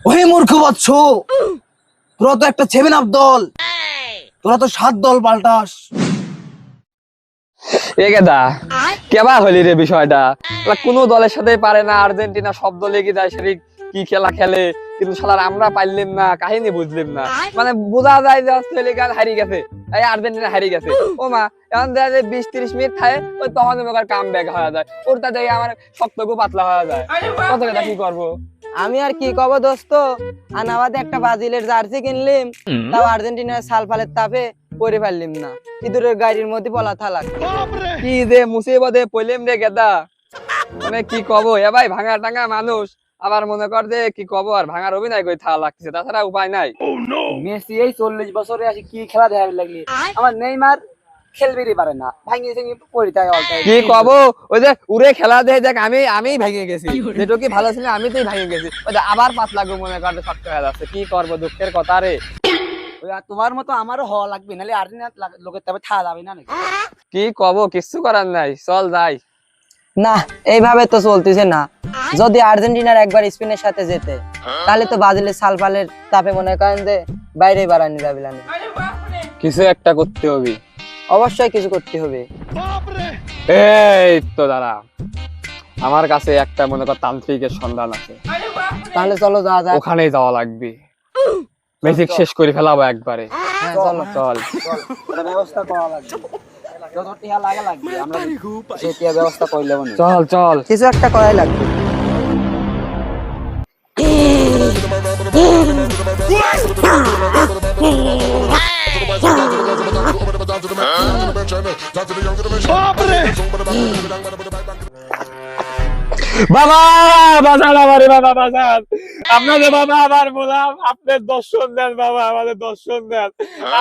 ওহে মূর্খ বৎস, তোরা তো একটা 7 আপ দল, তোরা তো 7 দল পাল্টাস। এ গেদা কেবা হলি রে বিষয়টা, কোনো দলের সাথে পারে না, আর্জেন্টিনা সব দলে এগিয়ে যায়, সেটি কি খেলা খেলে, কিন্তু শালার আমরা পারলাম না, কাহিনী বুঝলাম না। মানে বোঝা যায় যে অস্ট্রেলিয়া হারিয়ে গেছে, এই আর্জেন্টিনা হারিয়ে গেছে। ও মা, এখন দেখা যায় 20-30 মিনিট থাকে, ওই তখন কাম ব্যাক হয়ে যায়, ওরটা দেখে আমার শক্ত পাতলা হয়ে যায়। কত কথা কি করবো আমি আর কি কব দোস্ত, আনাবাদে একটা ব্রাজিলের জার্সি কিনলিম, তাও আর্জেন্টিনার সালফালের তাপে পরে ফেললিম না, ইঁদুরের গাড়ির মধ্যে পলা থালাক। কি যে মুসিবতে পড়লাম রে গেদা, মানে কি কব। এ ভাই ভাঙা টাঙা মানুষ, আবার মনে কর যে কি কব, আর ভাঙার অভিনয় করে থাকা লাগছে, তাছাড়া উপায় নাই। মেসি এই 40 বছরে আসি কি খেলা দেখা লাগলি, আমার নেইমার খেলবেরই পারে না, ভাঙিয়ে ভেঙে পড়ে যায় অল টাইম। কি কব, ওই যে উড়ে খেলা দেয় দেখ, আমি ভেঙে গেছি, যেটা কি ভালো ছিল আমি তো ভেঙে গেছি, ওই যে আবার পাতলা গো মনে কর শক্ত হয়ে যাচ্ছে। কি করবো, দুঃখের কথা রে। তোমার মতো আমারও হওয়া লাগবে, নাহলে আর্জেন্টিনা লোকের তবে থাকা যাবে না নাকি? কি কব, কিচ্ছু করার নাই, চল যাই। না, এইভাবে তো চলতেছে না। যদি আর্জেন্টিনার একবার স্পেনের সাথে যেতে, তাহলে তো ব্রাজিলের সালফালের তাপে মনে করেন যে বাইরে বাড়ানি যাবে না। কিছু একটা করতে হবে, অবশ্যই কিছু করতে হবে। এই তো দাঁড়া, আমার কাছে একটা মনে কর তান্ত্রিকের সন্ধান আছে, তাহলে চলো যাওয়া যাক। ওখানেই যাওয়া লাগবে, ম্যাজিক শেষ করে ফেলাবো একবারে। হ্যাঁ, চলো চল ব্যবস্থা করা লাগবে, যত টিয়া লাগবে আমরা সেই টিয়া ব্যবস্থা করলে মনে। চল চল, কিছু একটা করাই লাগবে। বাবা বাজার আমারে, বাবা বাজার আপনাদের, বাবা আবার বললাম আপনার দর্শন দেন, বাবা আমাদের দর্শন দেন,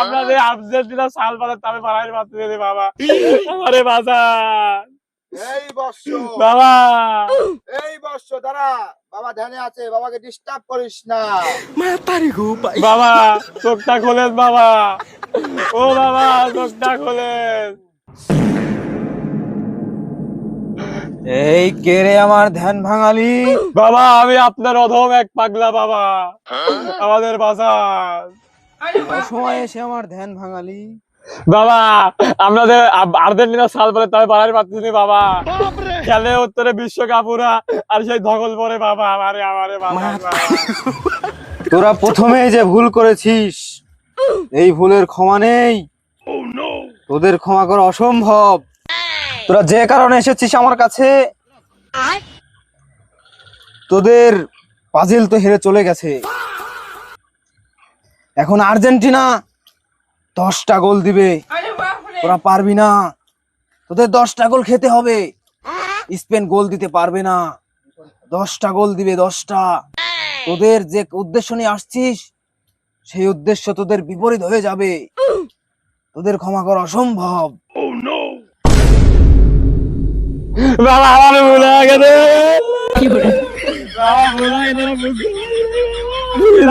আপনাদের আর্জেন্টিনা সাল বাজার তবে বাড়াই পাচ্ছে বাবা, আমারে বাজার। এই বর্ষ বাবা দাঁড়া, বাবা ধ্যানে আছে, বাবাকে ডিস্টার্ব করিস না। বাবা চোখটা খোলেন বাবা, ও বাবা চোখটা খোলেন। এই কে রে আমার ধ্যান ভাঙালি? বাবা আমি আপনার অধম এক পাগলা, বাবা আমাদের বাজার। সময় এসে আমার ধ্যান ভাঙালি। বাবা আপনাদের আর্জেন্টিনা সাল বলে তবে বাড়াই পাচ্ছি বাবা, খেলে উত্তরে বিশ্বকাপ ওরা, আর সেই ধকল পরে বাবা আমারে বাবা। তোরা প্রথমে যে ভুল করেছিস, এই ভুলের ক্ষমা নেই, তোদের ক্ষমা করা অসম্ভব। তোরা যে কারণে এসেছিস আমার কাছে, তোদের ব্রাজিল তো হেরে চলে গেছে, এখন আর্জেন্টিনা 10টা গোল দিবে, তোরা পারবি না, তোদের 10টা গোল খেতে হবে। স্পেন গোল দিতে পারবে না, 10টা গোল দিবে, 10টা। তোদের যে উদ্দেশ্য নিয়ে আসছিস, সেই উদ্দেশ্য তোদের বিপরীত হয়ে যাবে, তোদের ক্ষমা করা অসম্ভব। বাবা আমার ভুলে গেছে, বাবা ভুলে গেছে,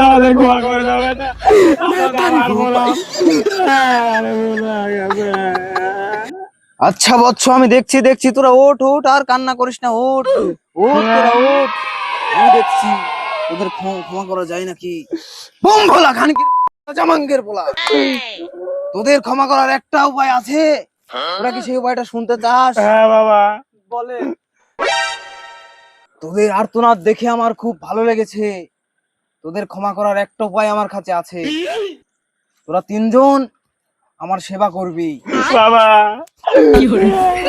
আমাদের ক্ষমা করে দাও বেটা, আচ্ছা বৎস, আমি দেখছি, তোরা ওঠ আর কান্না করিস না, ওঠ তোরা ওঠ, আমি দেখছি তোদের ক্ষমা করা যায় নাকি। বোম ভোলা খানকির জামাঙ্গের ভোলা, তোদের ক্ষমা করার একটা উপায় আছে, তোরা কি সেই উপায়টা শুনতে চাস? হ্যাঁ বাবা বলে। তোদের আর্তনাদ দেখে আমার খুব ভালো লেগেছে, তোদের ক্ষমা করার একটা উপায় আমার কাছে আছে। তোরা 3জন আমার সেবা করবি, বাবা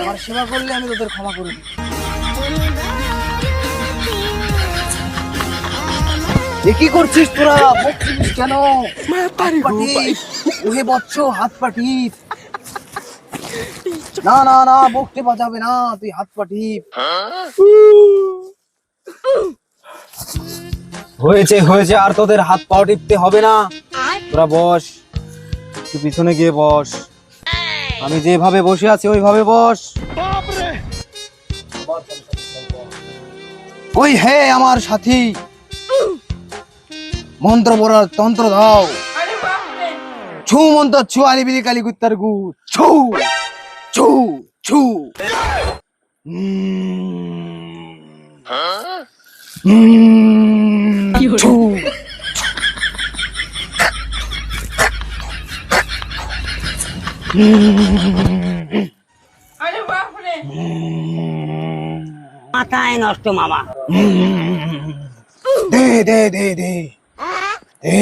আমার সেবা করলে আমি তোদের ক্ষমা করবি। কি করছিস তোরা, বকছিস কেন? ওহে বৎস, হাত পাটি। না বকতে বাজাবে না, তুই হাত পাটি। হয়েছে, আর তোদের হাত পা টিপতে হবে না। তোরা বস, তুই পিছনে গিয়ে বস, আমি যেভাবে বসে আছি ওইভাবে বস। ওই হে আমার সাথী, মন্ত্র পড়ার তন্ত্র দাও। ছু মন্ত্র ছু, আলি বিলি কালি কুত্তার গু ছু। ছু ছু ছু মাথায় নষ্ট মামা। দে দে দে দে দে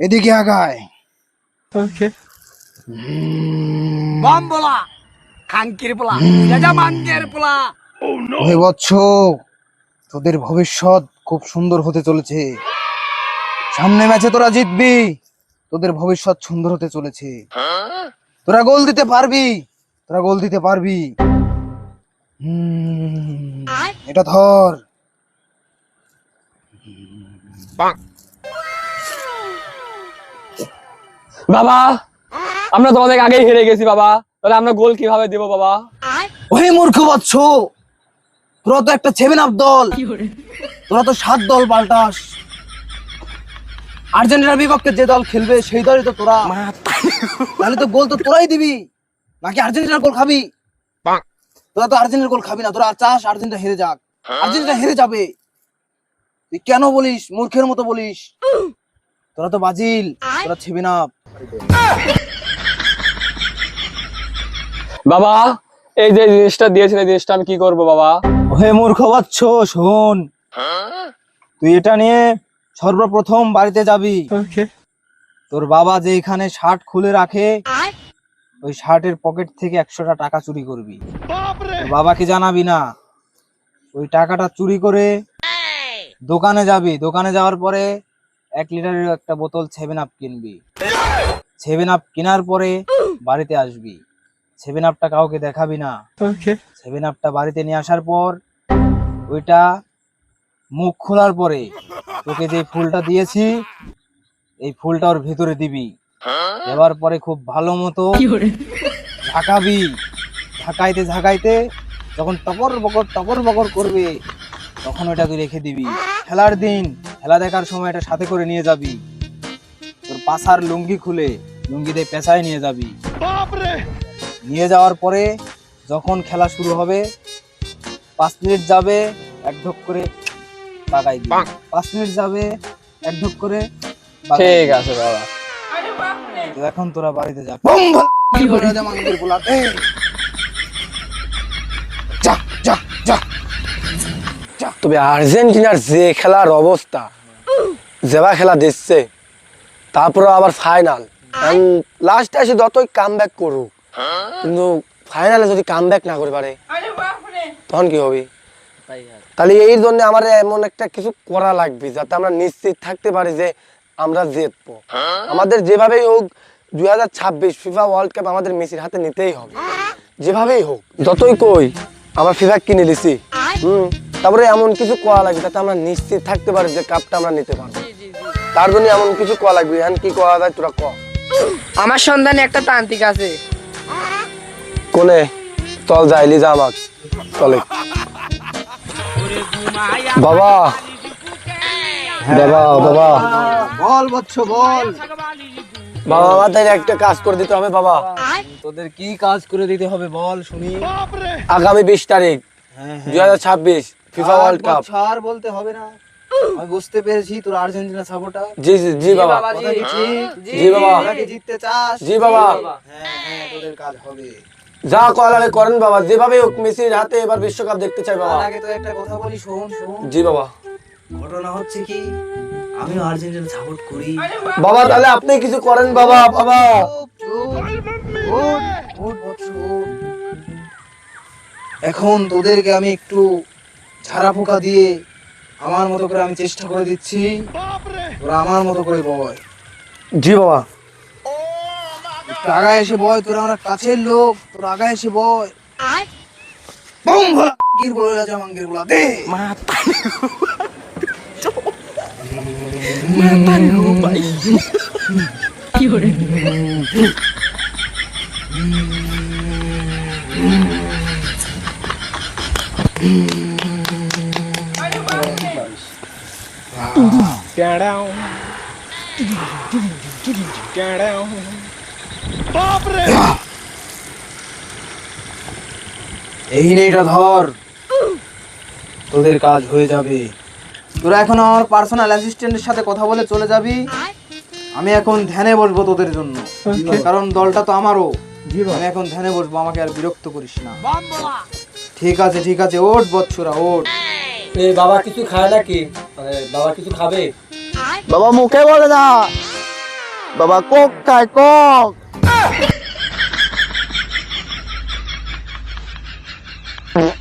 এদিকে আগায়। বম বলা খানকির পোলা রাজা মানকের পোলা। ওহে বৎস, তোদের ভবিষ্যৎ খুব সুন্দর হতে চলেছে। সামনে ম্যাচে তোরা জিতবি, তোদের ভবিষ্যৎ সুন্দর হতে চলেছে। তোরা গোল দিতে পারবি, তোরা গোল দিতে পারবি। এটা ধর। বাবা আমরা তো অনেক আগেই হেরে গেছি বাবা, তাহলে আমরা গোল কিভাবে দেবো বাবা? ওহে মূর্খ বৎস, তোরা তো একটা 7 আপ দল, তোরা তো 7 দল পাল্টাস। আর্জেন্টিনার বিপক্ষে যে দল খেলবে সেই দলই তো তোরা। তাহলে তো গোল তো তোরাই দিবি, নাকি আর্জেন্টিনার গোল খাবি? তোরা তো আর্জেন্টিনার গোল খাবি না, তোরা চাস আর্জেন্টিনা হেরে যাক। আর্জেন্টিনা হেরে যাবে, তুই কেন বলিস? মূর্খের মতো বলিস। তোরা তো বাজিল, তোরা 7 আপ। বাবা এই যে জিনিসটা দিয়েছেন, এই জিনিসটা আমি কি করব বাবা? ওহে মূর্খ বাচ্চ, শোন, তুই এটা নিয়ে সর্বপ্রথম বাড়িতে যাবি। তোর বাবা যে এখানে শার্ট খুলে রাখে, ওই শার্টের পকেট থেকে 100টা টাকা চুরি করবি। তোর বাবাকে জানাবি না। ওই টাকাটা চুরি করে দোকানে যাবি, দোকানে যাওয়ার পরে 1 লিটারের একটা বোতল 7 আপ কিনবি। 7 আপ কেনার পরে বাড়িতে আসবি। 7 আপটা কাউকে দেখাবি না। 7 আপটা বাড়িতে নিয়ে আসার পর ওইটা মুখ খোলার পরে তোকে যে ফুলটা দিয়েছি, এই ফুলটা ওর ভিতরে দিবি। দেওয়ার পরে খুব ভালো মতো ঝাঁকাবি। ঝাঁকাইতে ঝাঁকাইতে যখন টপর বকর করবে, তখন ওটা তুই রেখে দিবি। খেলার দিন খেলা দেখার সময় এটা সাথে করে নিয়ে যাবি। তোর পাছার লুঙ্গি খুলে লুঙ্গি দিয়ে পেঁচায় নিয়ে যাবি। নিয়ে যাওয়ার পরে যখন খেলা শুরু হবে, 5 মিনিট যাবে 1 ঢোক করে বাগাই দিবি। 5 মিনিট যাবে 1 ঢোক করে বাগাই ঠিক দিবি। আছে বাবা। তো এখন তোরা বাড়িতে যা। বুম বল, কি বলে রাজা মানকের পোলা, যা যা যা। তবে আর্জেন্টিনার যে খেলার অবস্থা, যেবা খেলা দিচ্ছে, তারপরে আবার ফাইনাল, লাস্টে এসে যতই কাম ব্যাক করুক, কিন্তু ফাইনালে যদি কাম ব্যাক না করে পারে, তখন কি হবে? তাহলে এই জন্য আমার এমন একটা কিছু করা লাগবে যাতে আমরা নিশ্চিত থাকতে পারি যে আমরা জিতবো। আমাদের যেভাবেই হোক 2026 ফিফা ওয়ার্ল্ড কাপ আমাদের মেসির হাতে নিতেই হবে, যেভাবেই হোক। যতই কই আমরা ফিফা কিনে নিছি, তারপরে এমন কিছু করা লাগবে যাতে আমরা নিশ্চিত থাকতে পারি যে কাপটা আমরা নিতে পারবো। তার জন্য এমন কিছু করা লাগবে। এখন কি করা যায় তোরা ক। আমার সন্ধানে একটা তান্ত্রিক আছে। কোনে? চল যাইলি, যা আমাক চলে। বাবা বাবা বাবা বল বৎস বল। বাবা, আমাদের একটা কাজ করে দিতে হবে বাবা। তোদের কি কাজ করে দিতে হবে বল শুনি। আগামী 20 তারিখ 2026 ফিফা ওয়ার্ল্ড কাপ। আর বলতে হবে না, আমি বুঝতে পেরেছি তোর আর্জেন্টিনা সাপোর্টার। জি জি জি বাবা। জি বাবা। তোরা কি জিততে চাস? জি বাবা। হ্যাঁ, তোদের কাজ হবে। যা করা লাগে করেন বাবা, যেভাবে হোক মেসির হাতে এবার বিশ্বকাপ দেখতে চাই বাবা। তার আগে তো একটা কথা বলি, শোন শোন। জি বাবা। ঘটনা হচ্ছে কি, আমিও আর্জেন্টিনা সাপোর্ট করি। বাবা তাহলে আপনি কিছু করেন বাবা। বাবা এখন তোদেরকে আমি একটু ঝাড়া ফুকা দিয়ে আমার মতো করে আমি চেষ্টা করে দিচ্ছি, তোরা আমার মতো করে বয়। জি বাবা। একটু আগায় এসে বয়, তোরা আমার কাছের লোক, তোরা আগায় এসে বয়। বুম ভোলা কি বলে রাজা মাঙ্গের গোলা দে। এই নে, এটা ধর, তোদের কাজ হয়ে যাবে। তোরা এখন আমার পার্সোনাল অ্যাসিস্ট্যান্টের সাথে কথা বলে চলে যাবি। আমি এখন ধ্যানে বসবো তোদের জন্য, কারণ দলটা তো আমারও। আমি এখন ধ্যানে বসবো, আমাকে আর বিরক্ত করিস না। ঠিক আছে ঠিক আছে, ওঠ বৎসরা ওঠ। বাবা কিছু খায় নাকি? বাবা কিছু খাবে? বাবা মুখে বলে না, বাবা কোক খায় কোক।